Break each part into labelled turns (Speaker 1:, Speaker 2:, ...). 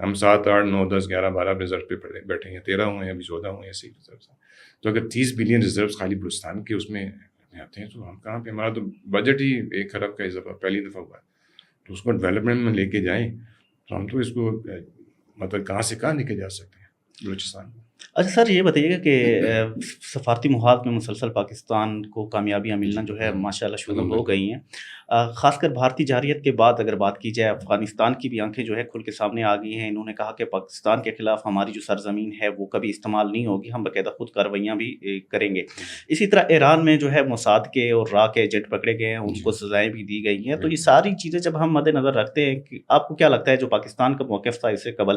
Speaker 1: ہم 7 8 9 10 11 12 ریزرو پہ بیٹھے ہیں, 13 ہوئے ہیں, ابھی 14 ہوئے ہیں ایسے ہی ریزروس ہیں. تو اگر 30 بلین ریزروس خالی بلوچستان کے اس میں آتے ہیں تو ہم کہاں پہ, ہمارا تو بجٹ ہی 1 ارب کا اضافہ پہلی دفعہ ہوا ہے, تو اس کو ڈیولپمنٹ میں لے کے جائیں تو ہم تو اس کو مطلب کہاں سے کہاں لے کے جا سکتے ہیں بلوچستان میں.
Speaker 2: اچھا سر یہ بتائیے گا کہ سفارتی محاذ میں مسلسل پاکستان کو کامیابیاں ملنا جو ہے ماشاء اللہ شروع ہو گئی ہیں, خاص کر بھارتی جارحیت کے بعد اگر بات کی جائے افغانستان کی بھی آنکھیں جو ہے کھل کے سامنے آ گئی ہیں. انہوں نے کہا کہ پاکستان کے خلاف ہماری جو سرزمین ہے وہ کبھی استعمال نہیں ہوگی, ہم باقاعدہ خود کارروائیاں بھی کریں گے. اسی طرح ایران میں جو ہے موساد کے اور را کے ایجنٹ پکڑے گئے ہیں, ان کو سزائیں بھی دی گئی ہیں. تو یہ ساری چیزیں جب ہم مد نظر رکھتے ہیں کہ آپ کو کیا لگتا ہے جو پاکستان کا موقف تھا اس سے قبل,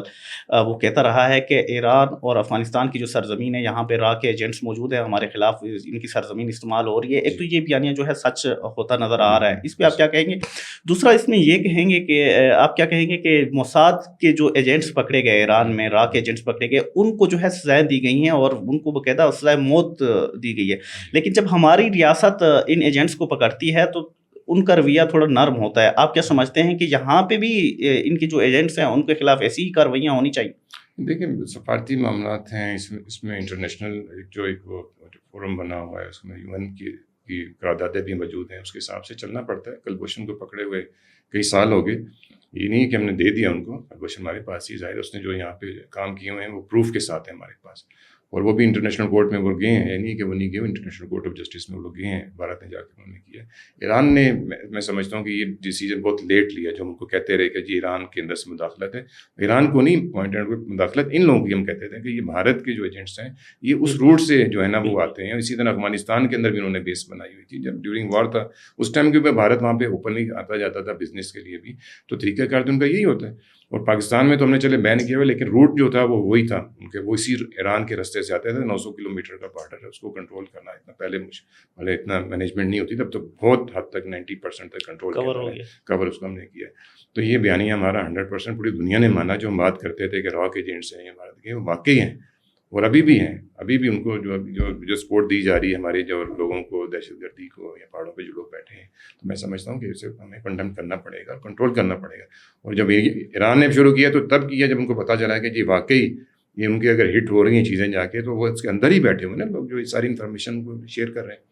Speaker 2: وہ کہتا رہا ہے کہ ایران اور افغانستان کی جو سرزمین ہے یہاں پہ را کے ایجنٹس موجود ہیں, ہمارے خلاف ان کی سرزمین استعمال ہو رہی ہے, ایک تو یہ بیانیہ جو ہے سچ ہوتا نظر آ رہا ہے, اس پہ آپ کیا کہیں گے؟ دوسرا اس میں یہ کہیں گے کہ آپ کیا کہیں گے کہ موساد کے جو ایجنٹس پکڑے گئے ایران میں, را کے ایجنٹس پکڑے گئے, ان کو جو ہے سزائیں دی گئی ہیں اور ان کو باقاعدہ سزائے موت دی گئی ہے, لیکن جب ہماری ریاست ان ایجنٹس کو پکڑتی ہے تو ان کا رویہ تھوڑا نرم ہوتا ہے. آپ کیا سمجھتے ہیں کہ یہاں پہ بھی ان کے جو ایجنٹس ہیں ان کے خلاف ایسی ہی کارروائیاں ہونی چاہیے؟
Speaker 1: دیکھیں سفارتی معاملات ہیں, اس میں انٹرنیشنل جو ایک وہ فورم بنا ہوا ہے, اس میں UN کی قراردادیں بھی موجود ہیں, اس کے حساب سے چلنا پڑتا ہے. کلبھوشن کو پکڑے ہوئے کئی سال ہو گئے, یہ نہیں کہ ہم نے دے دیا ان کو, کلبھوشن ہمارے پاس ہی ظاہر ہے, اس نے جو یہاں پہ کام کیے ہوئے ہیں وہ پروف کے ساتھ ہیں ہمارے پاس, اور وہ بھی انٹرنیشنل کورٹ میں وہ گئے ہیں, یہ نہیں کہ وہ نہیں گئے, انٹرنیشنل کورٹ آف جسٹس میں وہ لوگ گئے ہیں, بھارت میں جا کے انہوں نے کیا. ایران نے, میں سمجھتا ہوں کہ یہ ڈیسیجن بہت لیٹ لیا, جو ہم کو کہتے رہے کہ جی ایران کے اندر سے مداخلت ہے. ایران کو نہیں, پوائنٹ مداخلت ان لوگوں کی ہم کہتے تھے کہ یہ بھارت کے جو ایجنٹس ہیں یہ اس روٹ سے جو ہے نا وہ آتے ہیں. اسی طرح افغانستان کے اندر بھی انہوں نے بیس بنائی ہوئی تھی, جب ڈیورنگ وار تھا اس ٹائم کے اوپر بھارت وہاں پہ اوپنلی آتا جاتا تھا بزنس کے لیے بھی, تو طریقہ کار تو ان کا یہی ہوتا ہے. اور پاکستان میں تو ہم نے چلے بین کیا ہوا, لیکن روٹ جو تھا وہ وہی تھا ان کے, وہ اسی ایران کے راستے سے آتے تھے. 900 کلومیٹر کا بارڈر ہے, اس کو کنٹرول کرنا اتنا پہلے پہلے اتنا مینجمنٹ نہیں ہوتی, تب تو بہت حد تک 90% تک کنٹرول کور اس کو ہم نے کیا. تو یہ بیانیہ ہمارا 100% پوری دنیا نے مانا, جو ہم بات کرتے تھے کہ راک ایجنٹس ہیں بھارت کے, وہ واقعی ہیں اور ابھی بھی ہیں. ابھی بھی ان کو جو سپورٹ دی جا رہی ہے ہمارے جو لوگوں کو, دہشت گردی کو, یا پہاڑوں پہ جو لوگ بیٹھے ہیں, تو میں سمجھتا ہوں کہ اسے ہمیں کنڈم کرنا پڑے گا, کنٹرول کرنا پڑے گا. اور جب ایران نے شروع کیا تو تب کیا جب ان کو پتہ چلا کہ جی واقعی یہ ان کے اگر ہٹ ہو رہی ہیں چیزیں جا کے, تو وہ اس کے اندر ہی بیٹھے ہوئے نا لوگ جو ساری انفارمیشن کو شیئر کر رہے ہیں.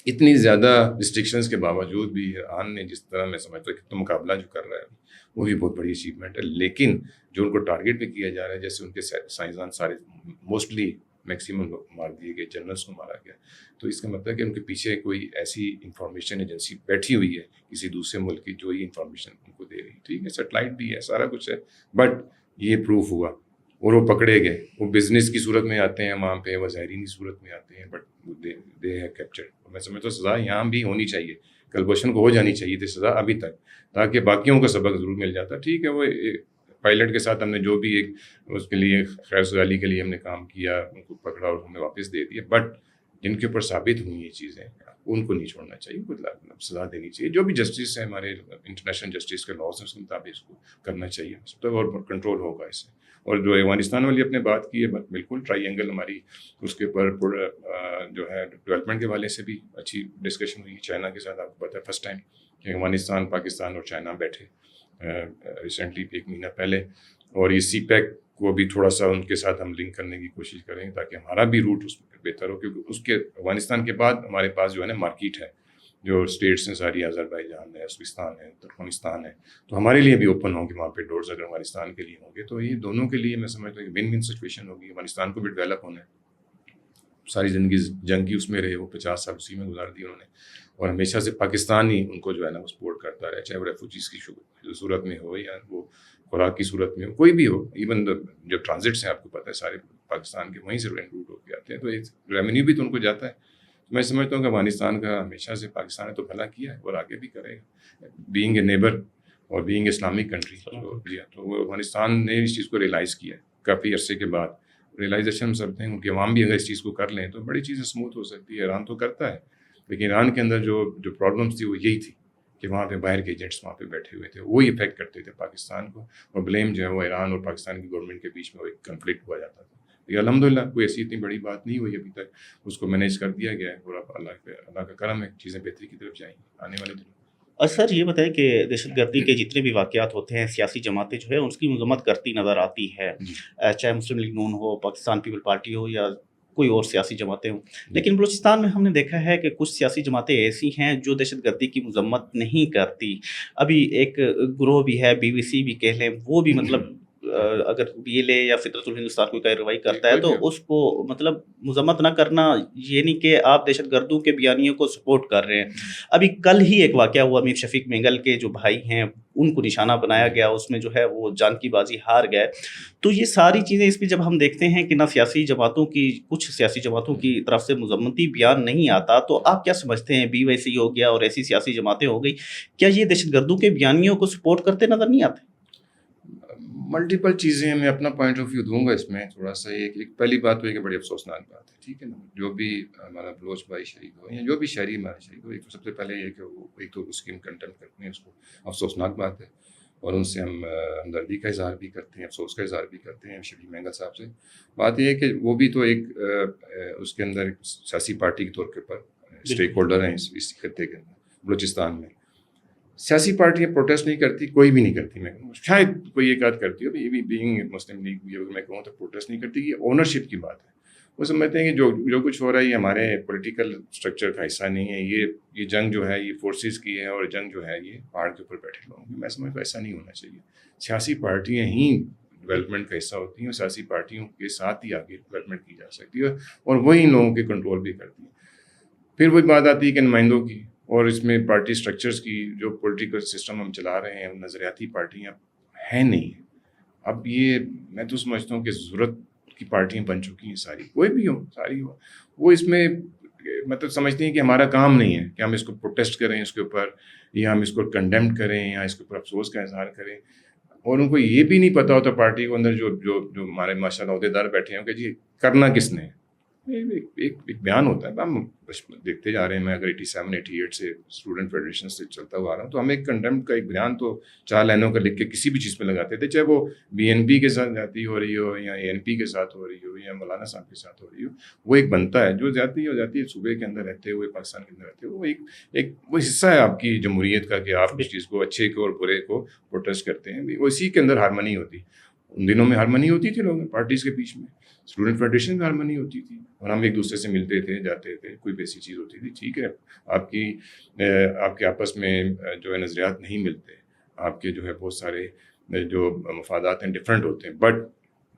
Speaker 1: اتنی زیادہ ریسٹرکشنز کے باوجود بھی ایران نے جس طرح, میں سمجھتا ہوں کہ مقابلہ جو کر رہا ہے وہ بھی بہت بڑی اچیومنٹ ہے. لیکن جو ان کو ٹارگیٹ بھی کیا جا رہا ہے, جیسے ان کے سائنسدان سارے موسٹلی میکسیمم لوگ مار دیے گئے, جنرلس کو مارا گیا, تو اس کا مطلب ہے کہ ان کے پیچھے کوئی ایسی انفارمیشن ایجنسی بیٹھی ہوئی ہے کسی دوسرے ملک کی, جو یہ انفارمیشن ان کو دے رہی ہے. ٹھیک ہے, سیٹلائٹ بھی ہے, سارا کچھ ہے, بٹ یہ پروف ہوا اور وہ پکڑے گئے. وہ بزنس کی صورت میں آتے ہیں وہاں پہ, وہ زائرین کی صورت میں آتے ہیں, بٹ دے ہے کیپچر. میں سمجھتا ہوں سزا یہاں بھی ہونی چاہیے, کلبھوشن کو ہو جانی چاہیے تھی سزا ابھی تک, تاکہ باقیوں کو سبق ضرور مل جاتا. ٹھیک ہے, وہ پائلٹ کے ساتھ ہم نے جو بھی ایک اس کے لیے خیر سگالی کے لیے ہم نے کام کیا, ان کو پکڑا اور ہم نے واپس دے دیا, بٹ جن کے اوپر ثابت ہوئی یہ چیزیں ان کو نہیں چھوڑنا چاہیے, مطلب سزا دینی چاہیے. جو بھی جسٹس ہے ہمارے انٹرنیشنل جسٹس کے لاز ہیں اس کے مطابق اس کو کرنا چاہیے, اور کنٹرول ہوگا اس سے. اور جو افغانستان والی اپنے بات کی ہے, بالکل ٹرائی اینگل ہماری اس کے اوپر جو ہے ڈیولپمنٹ کے والے سے بھی اچھی ڈسکشن ہوئی. چائنا کے ساتھ آپ کو پتہ ہے فرسٹ ٹائم کہ افغانستان, پاکستان اور چائنا بیٹھے ریسنٹلی 1 مہینہ پہلے, اور یہ سی پیک کو بھی تھوڑا سا ان کے ساتھ ہم لنک کرنے کی کوشش کریں تاکہ ہمارا بھی روٹ اس میں بہتر ہو, کیونکہ اس کے افغانستان کے بعد ہمارے پاس جو ہے نا مارکیٹ ہے, جو اسٹیٹس ہیں ساری, آذربائیجان ہے, ازبکستان ہے, ترکمانستان ہے, تو ہمارے لیے بھی اوپن ہوں گے وہاں پہ ڈورز اگر افغانستان کے لیے ہوں گے, تو یہ دونوں کے لیے میں سمجھتا ہوں کہ ون ون سچویشن ہوگی. افغانستان کو بھی ڈیولپ ہونا ہے, ساری زندگی جنگ کی اس میں رہے, وہ 50 سال اسی میں گزار دی انہوں نے, اور ہمیشہ سے پاکستان ہی ان کو جو ہے نا وہ سپورٹ کرتا رہا, چاہے وہ ریفوجیز کی صورت میں ہو یا وہ خوراک کی صورت میں ہو, کوئی بھی ہو. ایون جو ٹرانزٹس ہیں آپ کو پتہ ہے سارے پاکستان کے وہیں سے روٹ ہو کے آتے ہیں, تو ایک ریونیو بھی تو ان کو جاتا ہے. میں سمجھتا ہوں کہ افغانستان کا ہمیشہ سے پاکستان نے تو بھلا کیا ہے اور آگے بھی کرے گا, بینگ اے نیبر اور بینگ اسلامک کنٹری. تو وہ افغانستان نے اس چیز کو ریئلائز کیا ہے کافی عرصے کے بعد. ریئلائزیشن ہم سمجھتے ہیں ان کے عوام بھی اگر اس چیز کو کر لیں تو بڑی چیزیں اسموتھ ہو سکتی ہے. ایران تو کرتا ہے, لیکن ایران کے اندر جو پرابلمس تھی وہ یہی تھی کہ وہاں پہ باہر کے ایجنٹس وہاں پہ بیٹھے ہوئے تھے, وہی افیکٹ کرتے تھے پاکستان کو, اور بلیم جو ہے وہ ایران اور پاکستان کی گورنمنٹ کے بیچ میں وہ ایک کنفلکٹ ہوا جاتا تھا. یہ الحمدللہ کوئی ایسی اتنی بڑی بات نہیں ہوئی ابھی تک, اس کو مینیج کر دیا گیا ہے, اور اب اللہ کا کرم ہے, چیزیں بہتری کی طرف جائیں گی آنے والے دنوں.
Speaker 2: اور سر یہ بتائیں کہ دہشت گردی کے جتنے بھی واقعات ہوتے ہیں سیاسی جماعتیں جو ہے اس کی مذمت کرتی نظر آتی ہے، چاہے مسلم لیگ نون ہو، پاکستان پیپل پارٹی ہو یا کوئی اور سیاسی جماعتیں ہوں، لیکن بلوچستان میں ہم نے دیکھا ہے کہ کچھ سیاسی جماعتیں ایسی ہیں جو دہشت گردی کی مذمت نہیں کرتی. ابھی ایک گروہ بھی ہے BBC بھی کہہ لیں، وہ بھی مطلب اگر BLA یا فطرت الہندوستان کوئی کارروائی کرتا ہے تو اس کو مطلب مذمت نہ کرنا یہ نہیں کہ آپ دہشت گردوں کے بیانیوں کو سپورٹ کر رہے ہیں. ابھی کل ہی ایک واقعہ ہوا، میر شفیق مینگل کے جو بھائی ہیں ان کو نشانہ بنایا گیا، اس میں جو ہے وہ جان کی بازی ہار گئے. تو یہ ساری چیزیں اس پہ جب ہم دیکھتے ہیں کہ نہ سیاسی جماعتوں کی، کچھ سیاسی جماعتوں کی طرف سے مذمتی بیان نہیں آتا، تو آپ کیا سمجھتے ہیں BYC ہو گیا اور ایسی سیاسی جماعتیں ہو گئی، کیا یہ دہشت گردوں کے بیانیوں کو سپورٹ کرتے نظر نہیں آتے؟
Speaker 1: ملٹیپل چیزیں، میں اپنا پوائنٹ آف ویو دوں گا اس میں تھوڑا سا. ایک پہلی بات تو یہ کہ بڑی افسوسناک بات ہے، ٹھیک ہے نا، جو بھی ہمارا بلوچ بھائی شہید ہو یا جو بھی شہری ہمارے شہید ہو، ایک تو سب سے پہلے یہ کہ وہ ایک تو اس کی ہم کنٹمپٹ کرتے ہیں، اس کو افسوسناک بات ہے، اور ان سے ہم ہمدردی کا اظہار بھی کرتے ہیں، افسوس کا اظہار بھی کرتے ہیں شفیق مینگل صاحب سے. بات یہ ہے کہ وہ بھی تو ایک اس کے اندر ایک سیاسی پارٹی کے طور کے اوپر اسٹیک ہولڈر ہیں اس خطے کے اندر بلوچستان میں. سیاسی پارٹیاں پروٹیسٹ نہیں کرتی، کوئی بھی نہیں کرتی. میں شاید کوئی ایک آدھ کرتی ہو، یہ بھی بینگ مسلم لیگ میں کہوں تو پروٹیسٹ نہیں کرتی. یہ اونرشپ کی بات ہے. وہ سمجھتے ہیں کہ جو کچھ ہو رہا ہے یہ ہمارے پولیٹیکل اسٹرکچر کا حصہ نہیں ہے، یہ جنگ جو ہے یہ فورسز کی ہے، اور جنگ جو ہے یہ پہاڑ کے اوپر بیٹھے لوگوں کی. میں سمجھتا ہوں ایسا نہیں ہونا چاہیے. سیاسی پارٹیاں ہی ڈیولپمنٹ کا حصہ ہوتی ہیں، اور سیاسی پارٹیوں کے ساتھ ہی آگے ڈیولپمنٹ کی جا سکتی ہے، اور وہی لوگوں کے کنٹرول بھی کرتی ہیں. پھر وہی بات آتی ہے کہ نمائندوں کی، اور اس میں پارٹی سٹرکچرز کی. جو پولیٹیکل سسٹم ہم چلا رہے ہیں نظریاتی پارٹیاں ہیں نہیں. اب یہ میں تو سمجھتا ہوں کہ ضرورت کی پارٹیاں بن چکی ہیں ساری، کوئی بھی ہو، ساری ہو. وہ اس میں مطلب سمجھتی ہیں کہ ہمارا کام نہیں ہے کہ ہم اس کو پروٹیسٹ کریں اس کے اوپر، یا ہم اس کو کنڈیمڈ کریں، یا اس کے اوپر افسوس کا اظہار کریں. اور ان کو یہ بھی نہیں پتہ ہوتا پارٹی کے اندر جو ہمارے ماشاء اللہ عہدیدار بیٹھے ہیں کہ جی کرنا کس نے. ایک بیان ہوتا ہے، ہم دیکھتے جا رہے ہیں. میں اگر 87 88 سے اسٹوڈنٹ فیڈریشن سے چلتا ہوا آ رہا ہوں، تو ہم ایک کنڈیمپ کا ایک بیان تو 4 لائنوں کا لکھ کے کسی بھی چیز پہ لگاتے تھے، چاہے وہ BNP کے ساتھ زیادتی ہو رہی ہو، یا ANP کے ساتھ ہو رہی ہو، یا مولانا صاحب کے ساتھ ہو رہی ہو. وہ ایک بنتا ہے، جو زیادتی ہو جاتی ہے صوبے کے اندر رہتے ہوئے، پاکستان کے اندر رہتے ہوئے، وہ حصہ ہے آپ کی جمہوریت کا کہ آپ اس چیز کو، اچھے کو اور برے کو پروٹیسٹ کرتے ہیں. وہ اسی کے اندر ہارمنی ہوتی. ان دنوں میں ہارمنی ہوتی تھی لوگوں پارٹیز کے بیچ میں، اسٹوڈنٹ فیڈریشن میں ہارمنی ہوتی تھی، اور ہم ایک دوسرے سے ملتے تھے، جاتے تھے. کوئی ایسی چیز ہوتی تھی، ٹھیک ہے آپ کے آپس میں جو ہے نظریات نہیں ملتے، آپ کے جو ہے بہت سارے جو مفادات ہیں ڈفرینٹ ہوتے ہیں. بٹ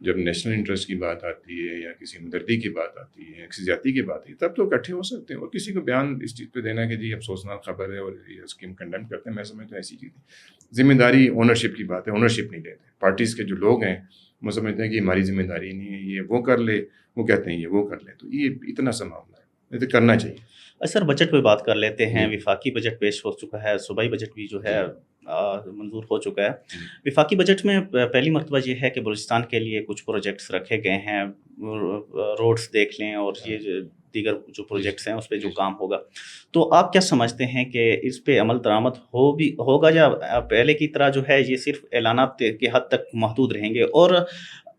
Speaker 1: جب نیشنل انٹرسٹ کی بات آتی ہے، یا کسی ہمدردی کی بات آتی ہے، کسی زیادتی کی بات آتی ہے، تب تو اکٹھے ہو سکتے ہیں. اور کسی کو بیان اس چیز پہ دینا کہ جی افسوسناک خبر ہے اور یہ اس کی ہم کنڈیم کرتے ہیں، میں سمجھتا ہوں ایسی چیز ذمہ داری اونرشپ کی بات ہے. اونرشپ نہیں لیتے پارٹیز کے جو لوگ ہیں. وہ سمجھتے ہیں کہ ہماری ذمہ داری نہیں ہے، یہ وہ کر لے، وہ کہتے ہیں یہ وہ کر لے. تو یہ اتنا سا معاملہ ہے، یہ تو کرنا چاہیے.
Speaker 2: سر بجٹ پہ بات کر لیتے ہیں. وفاقی بجٹ پیش ہو چکا ہے، صوبائی بجٹ بھی جو ہے منظور ہو چکا ہے. وفاقی بجٹ میں پہلی مرتبہ یہ ہے کہ بلوچستان کے لیے کچھ پروجیکٹس رکھے گئے ہیں. روڈز دیکھ لیں اور یہ دیگر جو پروجیکٹس ہیں اس پہ جو کام ہوگا. تو آپ کیا سمجھتے ہیں کہ اس پہ عمل درآمد ہوگا، یا پہلے کی طرح جو ہے یہ صرف اعلانات کے حد تک محدود رہیں گے؟ اور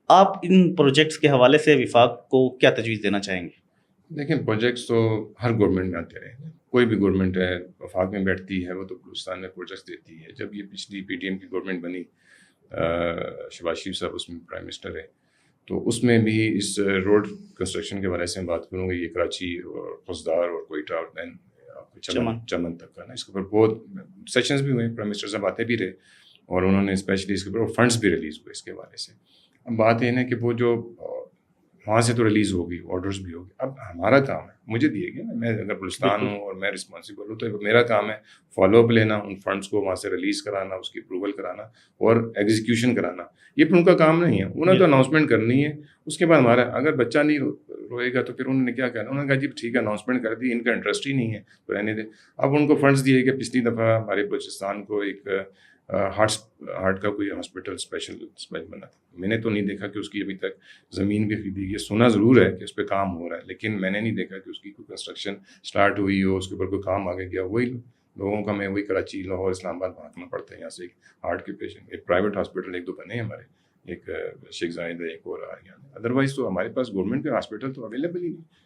Speaker 2: آپ ان پروجیکٹس کے حوالے سے وفاق کو کیا تجویز دینا چاہیں گے؟
Speaker 1: دیکھیں پروجیکٹس تو ہر گورنمنٹ میں آتے رہے ہیں. کوئی بھی گورنمنٹ ہے وفاق میں بیٹھتی ہے، وہ تو بلوچستان میں پروجیکٹس دیتی ہے. جب یہ پچھلی PTM کی گورنمنٹ بنی، شہباز شریف صاحب اس میں پرائم منسٹر ہے، تو اس میں بھی اس روڈ کنسٹرکشن کے بارے سے میں بات کروں گا. یہ کراچی اور قصدار اور کوئٹہ اور دین چمن تک کا نا، اس کے اوپر بہت سیشنز بھی ہوئے. پرائم منسٹر صاحب آتے بھی رہے، اور انہوں نے اسپیشلی اس کے اوپر فنڈس بھی ریلیز ہوئے اس کے حوالے سے. اب بات یہ ہے کہ وہ جو وہاں سے تو ریلیز ہوگی، آرڈرز بھی ہوگی. اب ہمارا کام ہے، مجھے دیے گئے نا، میں اگر بلوچستان ہوں اور میں رسپانسیبل ہوں، تو میرا کام ہے فالو اپ لینا، ان فنڈس کو وہاں سے ریلیز کرانا، اس کی اپروول کرانا اور ایگزیکیوشن کرانا. یہ پھر ان کا کام نہیں ہے. انہوں نے تو اناؤنسمنٹ کرنی ہے. اس کے بعد ہمارا اگر بچہ نہیں روئے گا تو پھر انہوں نے کیا کہنا، انہوں نے کہا جی ٹھیک ہے اناؤنسمنٹ کر دی، ان کا انٹرسٹ ہی نہیں ہے تو رہنے دیں. اب ان کو فنڈس دیے کہ پچھلی دفعہ ہمارے بلوچستان کو ایک ہارٹ کا کوئی ہاسپٹل اسپیشل بنا تھا. میں نے تو نہیں دیکھا کہ اس کی ابھی تک زمین بھی خریدی گئی. سنا ضرور ہے کہ اس پہ کام ہو رہا ہے، لیکن میں نے نہیں دیکھا کہ اس کی کوئی کنسٹرکشن اسٹارٹ ہوئی ہو، اس کے اوپر کوئی کام آگے گیا. وہی لوگوں کا میں وہی کراچی، لاہور، اسلام آباد بھاگنا پڑتا ہے. یہاں سے ایک ہارٹ کے پیشنٹ، ایک پرائیویٹ ہاسپٹل 1 2 بنے ہیں ہمارے، ایک شیخ زاید ہے، ایک اور آ گیا. ادروائز تو ہمارے پاس گورنمنٹ کے ہاسپٹل تو اویلیبل ہی نہیں.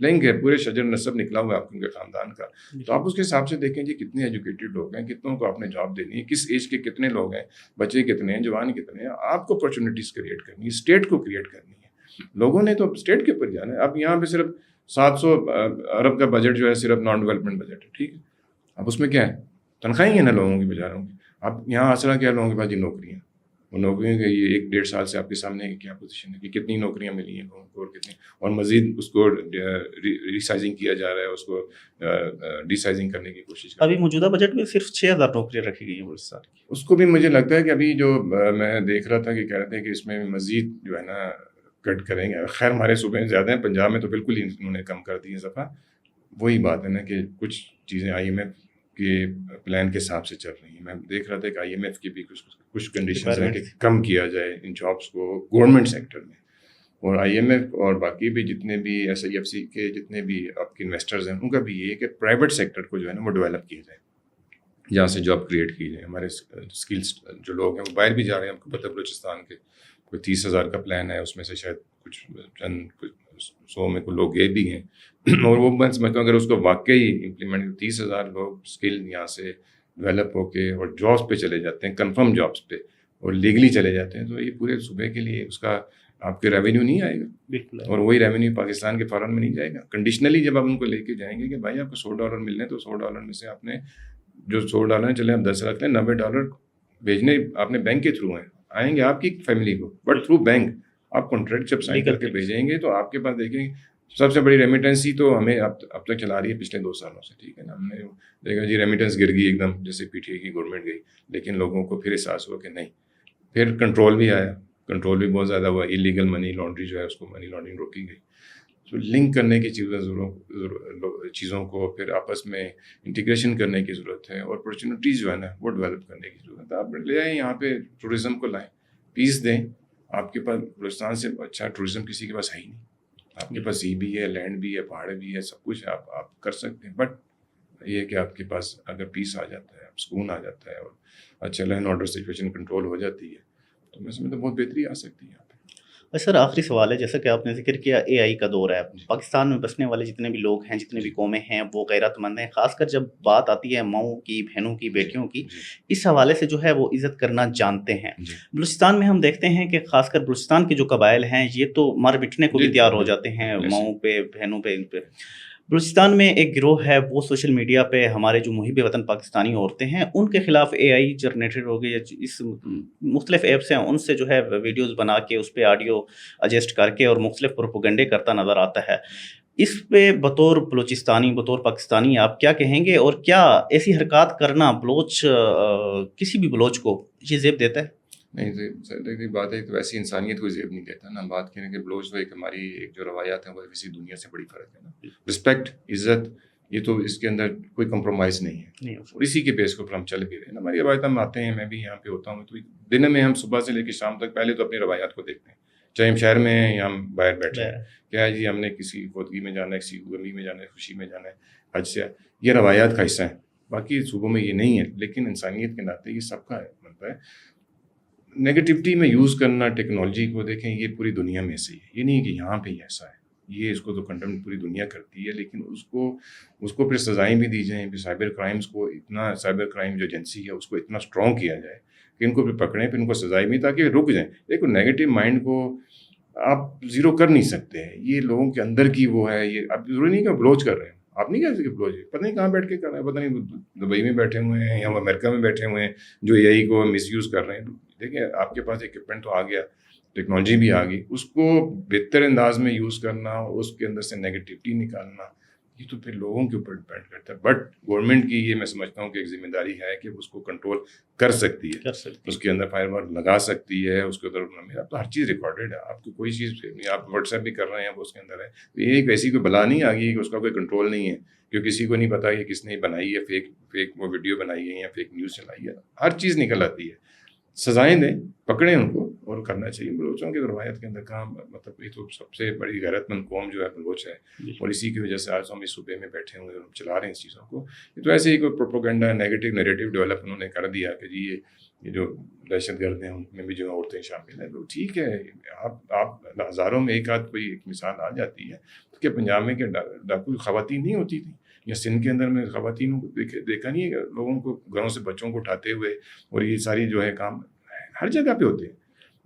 Speaker 1: لنک ہے, پورے شجر نسب نکلا ہوا ہے آپ کے خاندان کا. تو آپ اس کے حساب سے دیکھیں جی کتنے ایجوکیٹڈ لوگ ہیں, کتنوں کو آپ نے جاب دینی ہے, کس ایج کے کتنے لوگ ہیں, بچے کتنے ہیں, جوان کتنے ہیں. آپ کو اپرچونیٹیز کریٹ کرنی ہے, اسٹیٹ کو کریٹ کرنی ہے. لوگوں نے تو اسٹیٹ کے اوپر جانا ہے. اب یہاں پہ صرف 700 ارب کا بجٹ جو ہے صرف نان ڈیولپمنٹ بجٹ ہے, ٹھیک ہے. اب اس میں کیا ہے, تنخواہیں ہیں نا لوگوں کی, بیچاروں کی. اب یہاں آسرا کیا لوگوں کے پاس جی نوکریاں, وہ نوکریوں کے یہ 1-1.5 سال سے آپ کے سامنے ہے کیا پوزیشن ہے کہ کتنی نوکریاں ملی ہیں لوگوں کو اور کتنی, اور مزید اس کو ریسائزنگ کیا جا رہا ہے, اس کو ڈی سائزنگ کرنے کی کوشش کر رہا ہے.
Speaker 2: ابھی موجودہ بجٹ میں صرف 6000 نوکریاں رکھی گئی ہیں بلوچستان کی.
Speaker 1: اس کو بھی مجھے لگتا ہے کہ ابھی جو میں دیکھ رہا تھا کہ کہہ رہے تھے کہ اس میں مزید جو ہے نا کٹ کریں گے. خیر ہمارے صوبے میں زیادہ ہیں, پنجاب میں تو بالکل ہی انہوں نے کم کر دی ہے صفحہ. وہی بات ہے نا کہ کچھ چیزیں آئی ایم ایف کے پلان کے حساب سے چل رہی ہیں. میں دیکھ رہا تھا کہ آئی ایم ایف کی بھی کچھ کنڈیشنز ہیں کہ کم کیا جائے ان جابس کو گورنمنٹ سیکٹر میں. اور آئی ایم ایف اور باقی بھی جتنے بھی ایس آئی ایف سی کے جتنے بھی آپ کے انویسٹرز ہیں ان کا بھی یہ ہے کہ پرائیویٹ سیکٹر کو جو ہے نا وہ ڈیولپ کیا جائے, جہاں سے جاب کریٹ کی جائے. ہمارے اسکلس جو لوگ ہیں وہ باہر بھی جا رہے ہیں. آپ کو پتہ بلوچستان کے کوئی 30,000 کا پلان ہے, اس میں سے شاید کچھ چند 100 میں کوئی لوگ گئے بھی ہیں. اور وہ میں سمجھتا ہوں اگر اس کو واقعی امپلیمنٹ 30,000 لوگ اسکل یہاں سے ڈیولپ ہو کے اور جابس پہ چلے جاتے ہیں, کنفرم جابس پہ, اور لیگلی چلے جاتے ہیں, تو یہ پورے صوبے کے لیے اس کا آپ کے ریونیو نہیں آئے گا.
Speaker 2: بالکل.
Speaker 1: اور وہی ریونیو پاکستان کے فارن میں نہیں جائے گا. کنڈیشنلی جب آپ ان کو لے کے جائیں گے کہ بھائی آپ کو $100 ملنے ہیں, تو $100 میں سے آپ نے جو $100 ہیں چلے آپ 10 رکھ لیں, $90 بھیجنے آپ نے بینک کے تھرو ہیں, آئیں گے آپ کی فیملی کو, بٹ تھرو بینک. آپ کانٹریکٹ جب سائن کر کے بھیجیں گے تو آپ کے پاس دیکھیں سب سے بڑی ریمیٹنس ہی تو ہمیں اب تک چلا رہی ہے پچھلے 2 سالوں سے, ٹھیک ہے نا. ہم نے دیکھا جی ریمیٹنس گر گئی ایک دم, جیسے پی ٹی آئی کی گورنمنٹ گئی, لیکن لوگوں کو پھر احساس ہوا کہ نہیں. پھر کنٹرول بھی آیا, کنٹرول بھی بہت زیادہ ہوا. انلیگل منی لانڈری جو ہے اس کو منی لانڈرنگ روکی گئی. تو لنک کرنے کی چیزوں کو پھر آپس میں انٹیگریشن کرنے کی ضرورت ہے, اور اپرچونیٹیز جو ہے نا وہ ڈیولپ کرنے کی ضرورت ہے. آپ لے آئیں یہاں پہ, ٹورزم کو لائیں, پیس دیں. آپ کے پاس بلوچستان سے اچھا ٹورزم کسی کے پاس ہے ہی نہیں. آپ کے پاس سی بھی ہے, لینڈ بھی ہے, پہاڑ بھی ہے, سب کچھ آپ کر سکتے ہیں. بٹ یہ ہے کہ آپ کے پاس اگر پیس آ جاتا ہے, سکون آ جاتا ہے, اور اچھا law and order situation control ہو جاتی ہے, تو میں سمجھتا ہوں بہت بہتری آ سکتی ہے یہاں پہ.
Speaker 2: سر آخری سوال ہے, جیسا کہ آپ نے ذکر کیا اے آئی کا دور ہے, پاکستان میں بسنے والے جتنے بھی لوگ ہیں, جتنے بھی قومیں ہیں, وہ غیرت مند ہیں. خاص کر جب بات آتی ہے ماؤں کی, بہنوں کی, بیٹیوں کی, اس حوالے سے جو ہے وہ عزت کرنا جانتے ہیں. بلوچستان میں ہم دیکھتے ہیں کہ خاص کر بلوچستان کے جو قبائل ہیں یہ تو مر مٹنے کو بھی تیار ہو جاتے ہیں ماؤں پہ, بہنوں پہ, ان پہ. بلوچستان میں ایک گروہ ہے وہ سوشل میڈیا پہ ہمارے جو محب وطن پاکستانی عورتیں ہیں ان کے خلاف اے آئی جنریٹڈ ہو گئی, اس مختلف ایپس ہیں ان سے جو ہے ویڈیوز بنا کے اس پہ آڈیو ایڈجسٹ کر کے اور مختلف پروپیگنڈے کرتا نظر آتا ہے. اس پہ بطور بلوچستانی, بطور پاکستانی آپ کیا کہیں گے, اور کیا ایسی حرکات کرنا بلوچ کسی بھی بلوچ کو یہ زیب دیتا ہے؟
Speaker 1: نہیں بات ہے تو ایسی انسانیت کو زیب نہیں دیتا نا. بات کریں کہ بلوچ تو ایک ہماری ایک جو روایات ہیں وہ کسی دنیا سے بڑی فرق ہے نا. رسپیکٹ, عزت, یہ تو اس کے اندر کوئی کمپرومائز نہیں ہے, اور اسی کے بیس کے اوپر ہم چل بھی رہے ہیں. ہماری روایت ہم آتے ہیں, میں بھی یہاں پہ ہوتا ہوں, تو دن میں ہم صبح سے لے کے شام تک پہلے تو اپنی روایات کو دیکھتے ہیں, چاہے ہم شہر میں ہیں یا ہم باہر بیٹھے ہیں. کیا ہے جی ہم نے کسی فوتگی میں جانا ہے, کسی غمی میں جانا ہے, خوشی میں جانا ہے, حج سے, یہ روایات کا حصہ ہے. باقی صوبوں میں یہ نہیں ہے, لیکن انسانیت کے ناطے یہ سب کا بنتا ہے. نگیٹیوٹی میں یوز کرنا ٹیکنالوجی کو دیکھیں یہ پوری دنیا میں ایسے ہی ہے, یہ نہیں کہ یہاں پہ ہی ایسا ہے. یہ اس کو تو کنڈم پوری دنیا کرتی ہے, لیکن اس کو پھر سزائیں بھی دی جائیں. پھر سائبر کرائمز کو اتنا, سائبر کرائم جو ایجنسی ہے اس کو اتنا اسٹرانگ کیا جائے کہ ان کو پھر پکڑیں, پھر ان کو سزائیں بھی تاکہ رک جائیں. دیکھو نیگیٹو مائنڈ کو آپ زیرو کر نہیں سکتے ہیں, یہ لوگوں کے اندر کی وہ ہے. یہ اب ضروری نہیں کہ بلوچ کر رہے ہیں, آپ نہیں کہہ سکتے بلوچ, پتہ نہیں کہاں بیٹھ کے کر رہے ہیں, پتہ نہیں دبئی میں بیٹھے ہوئے ہیں یا وہ امریکہ میں بیٹھے ہوئے ہیں جو اے آئی کو مس یوز کر رہے ہیں. دیکھیں آپ کے پاس اکوپمنٹ تو آ گیا, ٹیکنالوجی بھی آ گئی, اس کو بہتر انداز میں یوز کرنا, اس کے اندر سے نیگیٹیوٹی نکالنا, یہ تو پھر لوگوں کے اوپر ڈپینڈ کرتا ہے. بٹ گورنمنٹ کی یہ میں سمجھتا ہوں کہ ایک ذمہ داری ہے کہ اس کو کنٹرول کر سکتی ہے, اس کے اندر فائر وار لگا سکتی ہے, اس کے اندر اب تو ہر چیز ریکارڈیڈ ہے. آپ کو کوئی چیز, آپ واٹس ایپ بھی کر رہے ہیں وہ اس کے اندر ہے. تو یہ ایک ایسی کوئی بلا نہیں آ گئی کہ اس کا کوئی کنٹرول نہیں ہے, کہ کسی کو نہیں پتا کہ کس نے بنائی ہے, فیک وہ ویڈیو بنائی ہے یا فیک نیوز چلائی ہے. ہر چیز نکل آتی ہے. سزائیں دیں, پکڑیں ان کو, اور کرنا چاہیے. بلوچوں کی روایت کے اندر کام مطلب یہ تو سب سے بڑی غیرت مند قوم جو ہے بلوچ ہے, اور اسی کی وجہ سے آج ہم اس صوبے میں بیٹھے ہوئے اور چلا رہے ہیں اس چیزوں کو. یہ تو ایسے ہی کوئی پروپوگنڈا نیگیٹو نیریٹو ڈیولپ انہوں نے کر دیا کہ جی یہ جو دہشت گرد ہیں ان میں بھی جو عورتیں شامل ہیں. تو ٹھیک ہے, آپ ہزاروں میں ایک آدھ کوئی ایک مثال آ جاتی ہے کہ پنجاب میں کہ ڈاکو خواتین نہیں ہوتی تھیں, یا سندھ کے اندر میں خواتین کو دیکھا نہیں ہے کہ لوگوں کو گھروں سے بچوں کو اٹھاتے ہوئے, اور یہ ساری جو ہے کام ہر جگہ پہ ہوتے ہیں,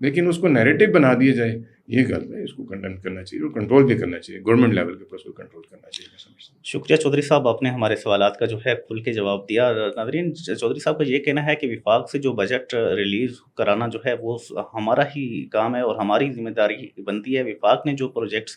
Speaker 1: لیکن اس کو نیریٹو بنا دیا جائے, یہ غلط ہے. اس کو کنڈیم کرنا چاہیے اور کنٹرول بھی کرنا چاہیے, گورنمنٹ لیول کے اوپر اس کو کنٹرول کرنا چاہیے. میں سمجھتا ہوں.
Speaker 2: شکریہ چودھری صاحب, آپ نے ہمارے سوالات کا جو ہے کھل کے جواب دیا. ناظرین, چودھری صاحب کا یہ کہنا ہے کہ وفاق سے جو بجٹ ریلیز کرانا جو ہے وہ ہمارا ہی کام ہے اور ہماری ذمہ داری بنتی ہے. وفاق نے جو پروجیکٹس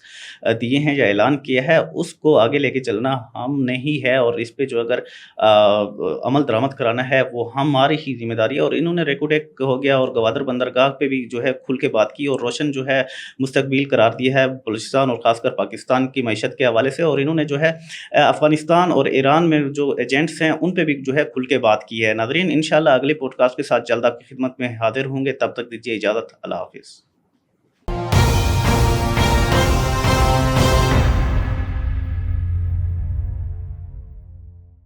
Speaker 2: دیے ہیں یا اعلان کیا ہے اس کو آگے لے کے چلنا ہم نے ہی ہے, اور اس پہ جو اگر عمل درآمد کرانا ہے وہ ہماری ہی ذمہ داری ہے. اور انہوں نے ریکوٹیک ہو گیا اور گوادر بندرگاہ پہ بھی جو ہے کھل کے بات کی اور روشن جو ہے مستقبل قرار دیا ہے بلوچستان اور خاص کر پاکستان کی معیشت کے حوالے سے. اور انہوں نے جو ہے افغانستان اور ایران میں جو ایجنٹس ہیں ان پہ بھی جو ہے کھل کے بات کی ہے. ناظرین, انشاءاللہ اگلے پوڈ کاسٹ کے ساتھ جلد آپ کی خدمت میں حاضر ہوں گے. تب تک دیجیے اجازت. اللہ حافظ.